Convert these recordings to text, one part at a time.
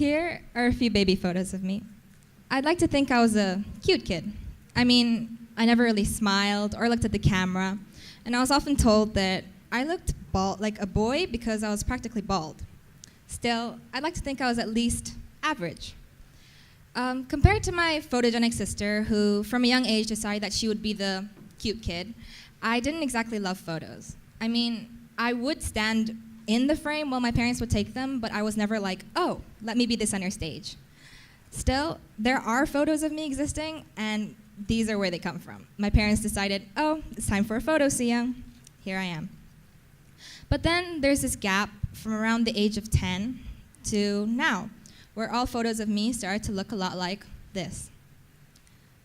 Here are a few baby photos of me. I'd like to think I was a cute kid. I mean, I never really smiled or looked at the camera, and I was often told that I looked bald, like a boy because I was practically bald. Still, I'd like to think I was at least average. Compared to my photogenic sister, who from a young age decided that she would be the cute kid, I didn't exactly love photos. I mean, I would stand in the frame while my parents would take them, but I was never like, oh, let me be the center stage. Still, there are photos of me existing, and these are where they come from. My parents decided, oh, it's time for a photo, Suyoung. Here I am. But then there's this gap from around the age of 10 to now, where all photos of me started to look a lot like this.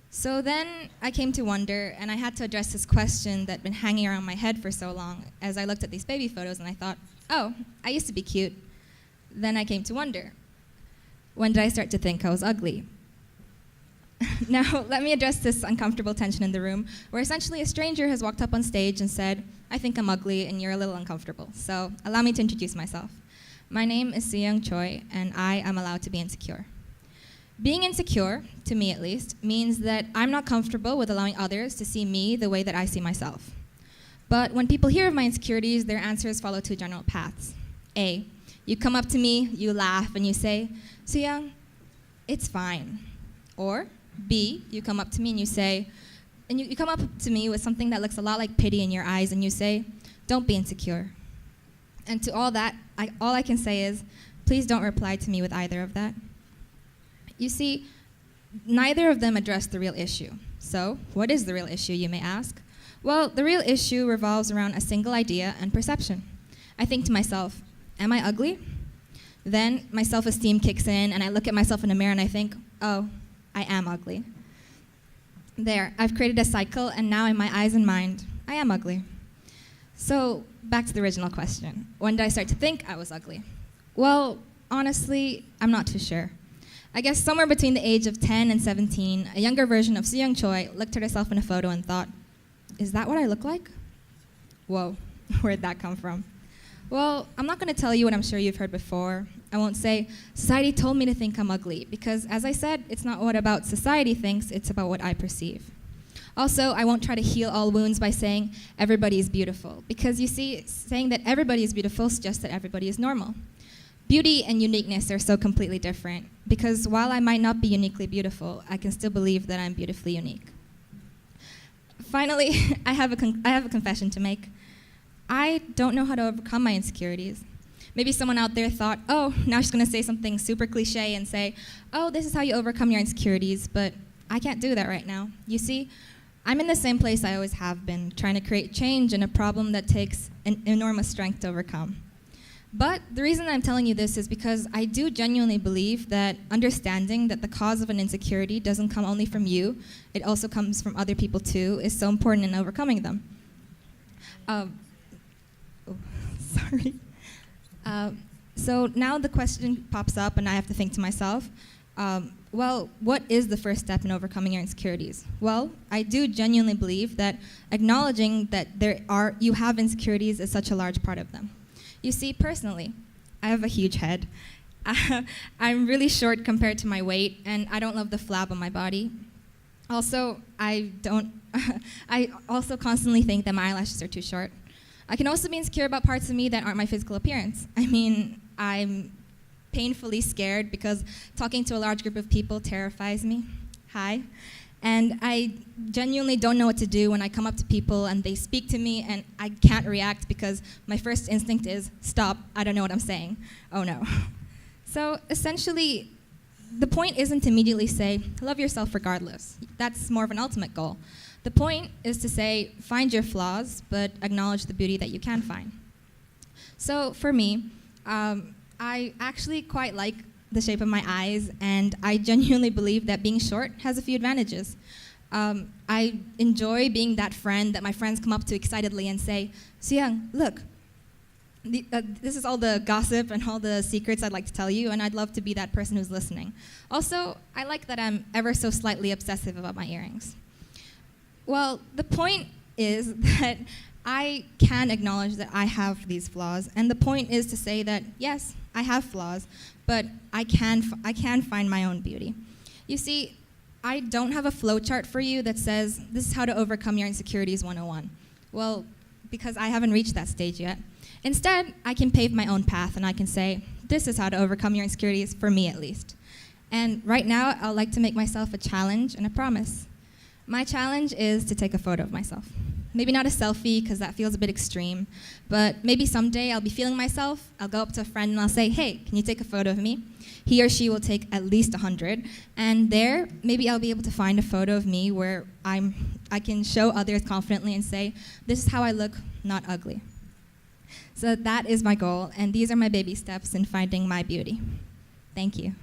So then I came to wonder, and I had to address this question that had been hanging around my head for so long as I looked at these baby photos and I thought, oh, I used to be cute. Then I came to wonder, when did I start to think I was ugly? Now, let me address this uncomfortable tension in the room, where essentially a stranger has walked up on stage and said, I think I'm ugly and you're a little uncomfortable. So allow me to introduce myself. My name is Suyoung Choi, and I am allowed to be insecure. Being insecure, to me at least, means that I'm not comfortable with allowing others to see me the way that I see myself. But when people hear of my insecurities, their answers follow two general paths. A, you come up to me, you laugh, and you say, Suyoung, it's fine. Or B, you come up to me and you say, and you come up to me with something that looks a lot like pity in your eyes, and you say, don't be insecure. And to all that, all I can say is, please don't reply to me with either of that. You see, neither of them address the real issue. So, what is the real issue, you may ask? Well, the real issue revolves around a single idea and perception. I think to myself, am I ugly? Then my self-esteem kicks in, and I look at myself in the mirror and I think, oh, I am ugly. There, I've created a cycle, and now in my eyes and mind, I am ugly. So, back to the original question. When did I start to think I was ugly? Well, honestly, I'm not too sure. I guess somewhere between the age of 10 and 17, a younger version of Suyoung Choi looked at herself in a photo and thought, is that what I look like? Whoa, where'd that come from? Well, I'm not going to tell you what I'm sure you've heard before. I won't say, society told me to think I'm ugly, because as I said, it's not what about society thinks, it's about what I perceive. Also, I won't try to heal all wounds by saying everybody is beautiful, because you see, saying that everybody is beautiful suggests that everybody is normal. Beauty and uniqueness are so completely different, because while I might not be uniquely beautiful, I can still believe that I'm beautifully unique. Finally, I have a confession to make. I don't know how to overcome my insecurities. Maybe someone out there thought, oh, now she's going to say something super cliche and say, oh, this is how you overcome your insecurities, but I can't do that right now. You see, I'm in the same place I always have been, trying to create change in a problem that takes an enormous strength to overcome. But the reason I'm telling you this is because I do genuinely believe that understanding that the cause of an insecurity doesn't come only from you, it also comes from other people too, is so important in overcoming them. Sorry. So now the question pops up and I have to think to myself, well, what is the first step in overcoming your insecurities? Well, I do genuinely believe that acknowledging that you have insecurities is such a large part of them. You see, personally, I have a huge head. I'm really short compared to my weight, and I don't love the flab on my body. Also, I also constantly think that my eyelashes are too short. I can also be insecure about parts of me that aren't my physical appearance. I mean, I'm painfully scared because talking to a large group of people terrifies me. Hi. And I genuinely don't know what to do when I come up to people and they speak to me and I can't react because my first instinct is, stop, I don't know what I'm saying. Oh no. So essentially, the point isn't to immediately say, love yourself regardless. That's more of an ultimate goal. The point is to say, find your flaws, but acknowledge the beauty that you can find. So for me, I actually quite like the shape of my eyes, and I genuinely believe that being short has a few advantages. I enjoy being that friend that my friends come up to excitedly and say, Suyoung, look, this is all the gossip and all the secrets I'd like to tell you, and I'd love to be that person who's listening. Also, I like that I'm ever so slightly obsessive about my earrings. Well, the point is that I can acknowledge that I have these flaws, and the point is to say that, yes, I have flaws, but I can find my own beauty. You see, I don't have a flowchart for you that says, this is how to overcome your insecurities 101. Well, because I haven't reached that stage yet. Instead, I can pave my own path, and I can say, this is how to overcome your insecurities, for me at least. And right now, I'd like to make myself a challenge and a promise. My challenge is to take a photo of myself. Maybe not a selfie, because that feels a bit extreme, but maybe someday I'll be feeling myself, I'll go up to a friend and I'll say, hey, can you take a photo of me? He or she will take at least 100, and there, maybe I'll be able to find a photo of me where I can show others confidently and say, this is how I look, not ugly. So that is my goal, and these are my baby steps in finding my beauty. Thank you.